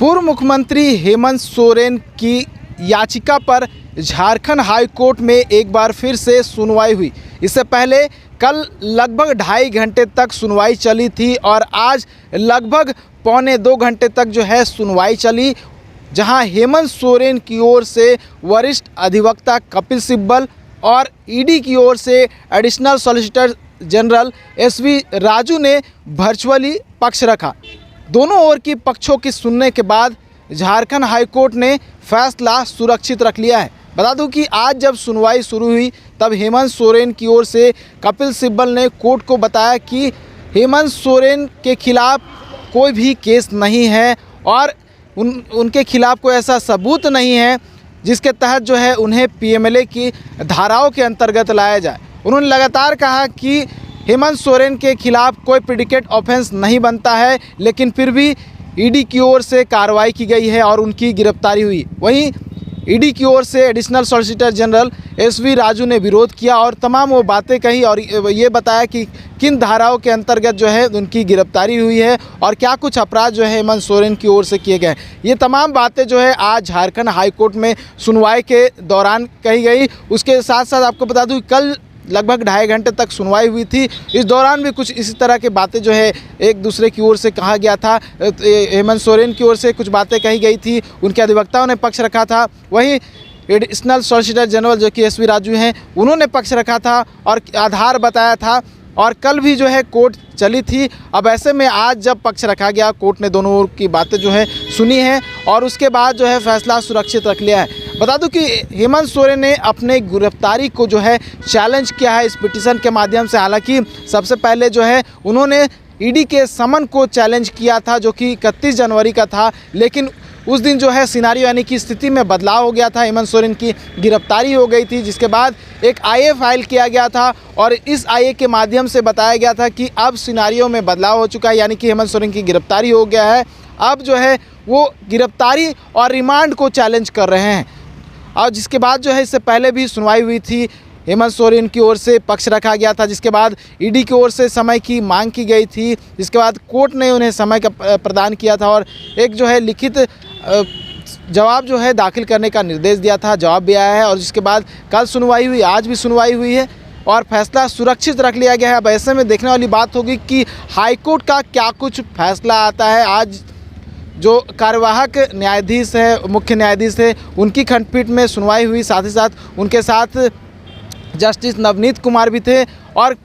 पूर्व मुख्यमंत्री हेमंत सोरेन की याचिका पर झारखंड हाई कोर्ट में एक बार फिर से सुनवाई हुई। इससे पहले कल लगभग 2.5 घंटे तक सुनवाई चली थी और आज लगभग 1.25 घंटे तक जो है सुनवाई चली, जहां हेमंत सोरेन की ओर से वरिष्ठ अधिवक्ता कपिल सिब्बल और ईडी की ओर से additional solicitor general SV Raju ने वर्चुअली पक्ष रखा। दोनों ओर की पक्षों की सुनने के बाद झारखंड हाई कोर्ट ने फैसला सुरक्षित रख लिया है। बता दूं कि आज जब सुनवाई शुरू हुई तब हेमंत सोरेन की ओर से कपिल सिब्बल ने कोर्ट को बताया कि हेमंत सोरेन के खिलाफ कोई भी केस नहीं है और उनके खिलाफ कोई ऐसा सबूत नहीं है जिसके तहत जो है उन्हें पीएमएलए की धाराओं के अंतर्गत लाया जाए। उन्होंने लगातार कहा कि हेमंत सोरेन के खिलाफ कोई प्रेडिकेट ऑफेंस नहीं बनता है, लेकिन फिर भी ईडी की ओर से कार्रवाई की गई है और उनकी गिरफ्तारी हुई। वहीं ईडी की ओर से additional solicitor general SV Raju ने विरोध किया और तमाम वो बातें कही और ये बताया कि किन धाराओं के अंतर्गत जो है उनकी गिरफ्तारी हुई है और क्या कुछ अपराध जो है हेमंत सोरेन की ओर से किए गए। ये तमाम बातें जो है आज झारखंड हाई कोर्ट में सुनवाई के दौरान कही गई। उसके साथ साथ आपको बता दूं कल लगभग 2.5 घंटे तक सुनवाई हुई थी। इस दौरान भी कुछ इसी तरह की बातें जो है एक दूसरे की ओर से कहा गया था। हेमंत सोरेन की ओर से कुछ बातें कही गई थी, उनके अधिवक्ताओं ने पक्ष रखा था। वहीं एडिशनल सॉलिसिटर जनरल जो कि एसवी राजू हैं, उन्होंने पक्ष रखा था और आधार बताया था और कल भी जो है कोर्ट चली थी। अब ऐसे में आज जब पक्ष रखा गया, कोर्ट ने दोनों ओर की बातें जो है सुनी है और उसके बाद जो है फैसला सुरक्षित रख लिया है। बता दूं कि हेमंत सोरेन ने अपने गिरफ्तारी को जो है चैलेंज किया है इस पिटीशन के माध्यम से। हालांकि सबसे पहले जो है उन्होंने ईडी के समन को चैलेंज किया था जो कि 31 जनवरी का था, लेकिन उस दिन जो है सिनारियो यानी कि स्थिति में बदलाव हो गया था। हेमंत सोरेन की गिरफ्तारी हो गई थी, जिसके बाद एक आईए फाइल किया गया था और इस आईए के माध्यम से बताया गया था कि अब सिनारियो में बदलाव हो चुका है, यानी कि हेमंत सोरेन की गिरफ्तारी हो गया है। अब जो है वो गिरफ्तारी और रिमांड को चैलेंज कर रहे हैं। और जिसके बाद जो है इससे पहले भी सुनवाई हुई थी, हेमंत सोरेन की ओर से पक्ष रखा गया था, जिसके बाद ईडी की ओर से समय की मांग की गई थी, जिसके बाद कोर्ट ने उन्हें समय का प्रदान किया था और एक जो है लिखित जवाब जो है दाखिल करने का निर्देश दिया था। जवाब भी आया है और जिसके बाद कल सुनवाई हुई, आज भी सुनवाई हुई है और फैसला सुरक्षित रख लिया गया है। अब ऐसे में देखने वाली बात होगी कि हाईकोर्ट का क्या कुछ फैसला आता है। आज जो कार्यवाहक न्यायाधीश है, मुख्य न्यायाधीश है, उनकी खंडपीठ में सुनवाई हुई, साथ ही साथ उनके साथ जस्टिस नवनीत कुमार भी थे और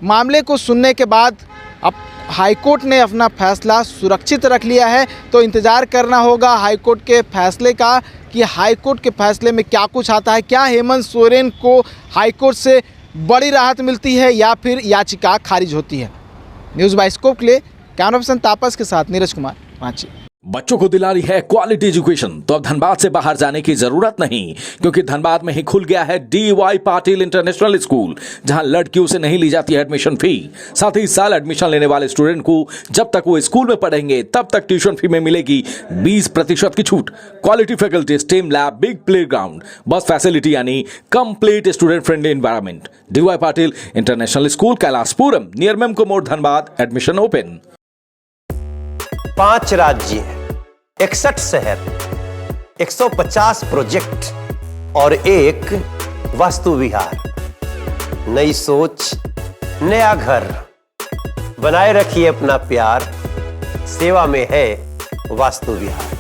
मामले को सुनने के बाद अब हाईकोर्ट ने अपना फैसला सुरक्षित रख लिया है। तो इंतज़ार करना होगा हाईकोर्ट के फैसले का कि हाईकोर्ट के फैसले में क्या कुछ आता है। क्या हेमंत सोरेन को हाईकोर्ट से बड़ी राहत मिलती है या फिर याचिका खारिज होती है। न्यूज़ बाइस्कोप के लिए कैमरा पर्सन तापस के साथ नीरज कुमार, रांची। बच्चों को दिला रही है क्वालिटी एजुकेशन, तो अब धनबाद से बाहर जाने की जरूरत नहीं, क्योंकि धनबाद में ही खुल गया है DY पाटिल इंटरनेशनल स्कूल, जहां लड़कियों से नहीं ली जाती है एडमिशन फी। साथ ही इस साल एडमिशन लेने वाले स्टूडेंट को जब तक वो स्कूल में पढ़ेंगे तब तक ट्यूशन फी में मिलेगी 20% की छूट। Quality faculty, stem lab, big playground, bus facility यानी complete student friendly environment. DY Patil international school, Kailashpuram, near Memco मोड़, धनबाद। Admission open. 5 राज्य, 61 शहर, 150 प्रोजेक्ट और एक वास्तु विहार। नई सोच, नया घर, बनाए रखिए अपना प्यार, सेवा में है वास्तु विहार।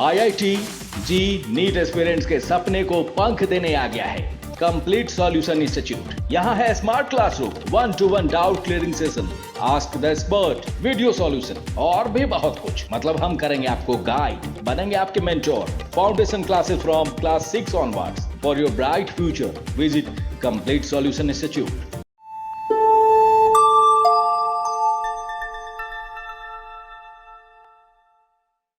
IIT जी नीट एस्पिरेंट्स के सपने को पंख देने आ गया है कंप्लीट सॉल्यूशन इंस्टीट्यूट। यहाँ है smart classroom, 1-to-1 doubt clearing session, ask the expert, video solution और भी बहुत कुछ। मतलब हम करेंगे आपको गाइड, बनेंगे आपके mentor. Foundation classes from class 6 onwards for your bright future. Visit complete solution institute,